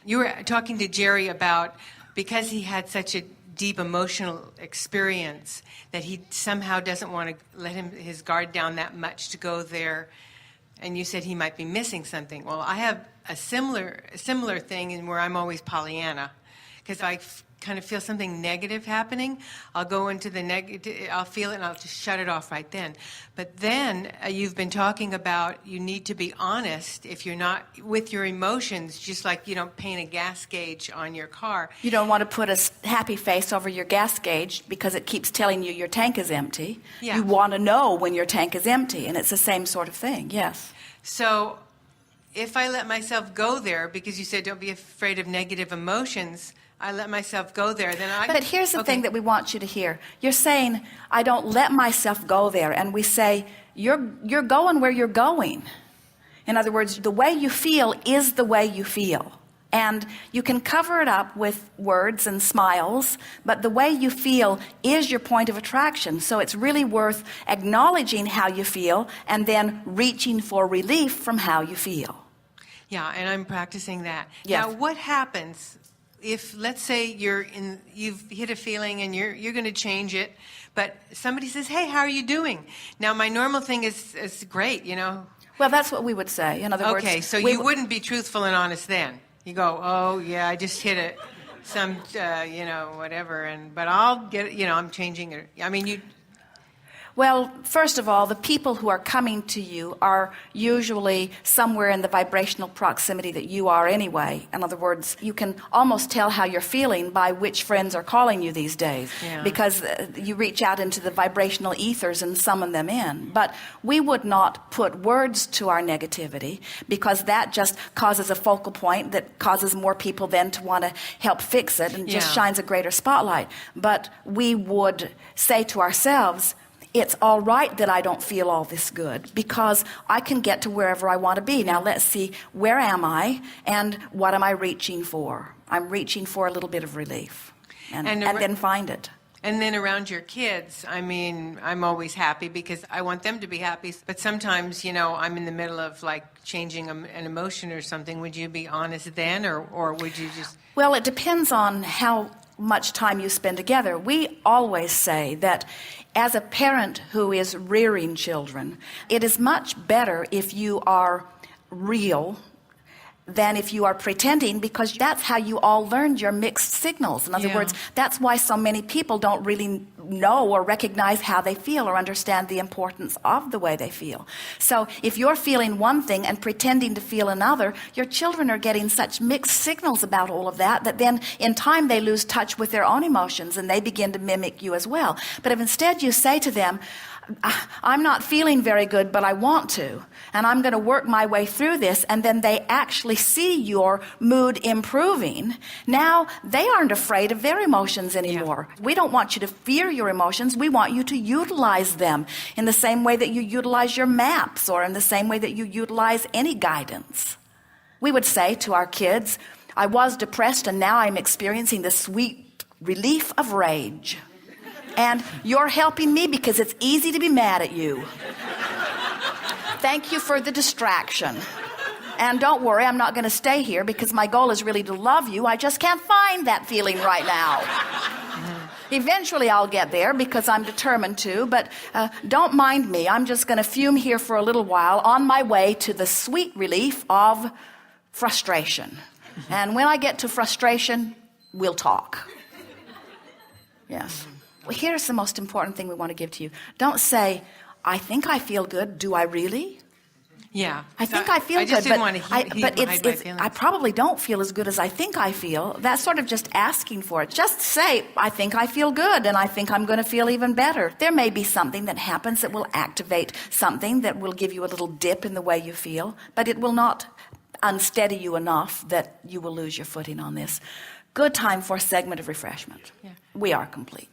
You were talking to Jerry about because he had such a deep emotional experience that he somehow doesn't want to let his guard down that much to go there. And you said he might be missing something. Well, I have a similar thing in where I'm always Pollyanna, because I kind of feel something negative happening. I'll go into the negative, I'll feel it, and I'll just shut it off right then. But then you've been talking about you need to be honest if you're not with your emotions, just like you don't paint a gas gauge on your car. You don't want to put a happy face over your gas gauge because it keeps telling you your tank is empty. Yeah. You want to know when your tank is empty, and it's the same sort of thing, yes. So if I let myself go there, because you said don't be afraid of negative emotions, I let myself go there, then I... But here's the thing that we want you to hear. You're saying, I don't let myself go there. And we say, you're going where you're going. In other words, the way you feel is the way you feel. And you can cover it up with words and smiles, but the way you feel is your point of attraction. So it's really worth acknowledging how you feel and then reaching for relief from how you feel. Yeah, and I'm practicing that. Yes. Now, what happens if, let's say, you've hit a feeling and you're going to change it, but somebody says, "Hey, how are you doing?" Now, my normal thing is great, you know. Well, that's what we would say. In other words, okay, so you wouldn't be truthful and honest then. You go, "Oh, yeah, I just hit it, whatever," but I'll get it, I'm changing it. I mean, Well, first of all, the people who are coming to you are usually somewhere in the vibrational proximity that you are anyway. In other words, you can almost tell how you're feeling by which friends are calling you these days, because you reach out into the vibrational ethers and summon them in. But we would not put words to our negativity, because that just causes a focal point that causes more people then to want to help fix it and just shines a greater spotlight. But we would say to ourselves, it's all right that I don't feel all this good, because I can get to wherever I want to be. Now let's see, where am I and what am I reaching for? I'm reaching for a little bit of relief and then find it. And then around your kids, I mean, I'm always happy because I want them to be happy. But sometimes, I'm in the middle of like changing an emotion or something. Would you be honest then, or would you just... Well, it depends on how much time you spend together. We always say that as a parent who is rearing children, it is much better if you are real than if you are pretending, because that's how you all learned your mixed signals. In other words, that's why so many people don't really know or recognize how they feel or understand the importance of the way they feel. So if you're feeling one thing and pretending to feel another, your children are getting such mixed signals about all of that then in time they lose touch with their own emotions and they begin to mimic you as well. But if instead you say to them, I'm not feeling very good, but I want to, and I'm going to work my way through this, and then they actually see your mood improving, now they aren't afraid of their emotions anymore. We don't want you to fear your emotions. We want you to utilize them in the same way that you utilize your maps, or in the same way that you utilize any guidance. We would say to our kids, I was depressed and now I'm experiencing the sweet relief of rage. And you're helping me because it's easy to be mad at you. Thank you for the distraction. And don't worry, I'm not going to stay here because my goal is really to love you. I just can't find that feeling right now. Eventually I'll get there because I'm determined to, but don't mind me. I'm just going to fume here for a little while on my way to the sweet relief of frustration. And when I get to frustration, we'll talk. Yes. Well, here's the most important thing we want to give to you. Don't say, I think I feel good. Do I really? Yeah. I think I feel good, but I probably don't feel as good as I think I feel. That's sort of just asking for it. Just say, I think I feel good, and I think I'm going to feel even better. There may be something that happens that will activate something that will give you a little dip in the way you feel, but it will not unsteady you enough that you will lose your footing on this. Good time for a segment of refreshment. Yeah. We are complete.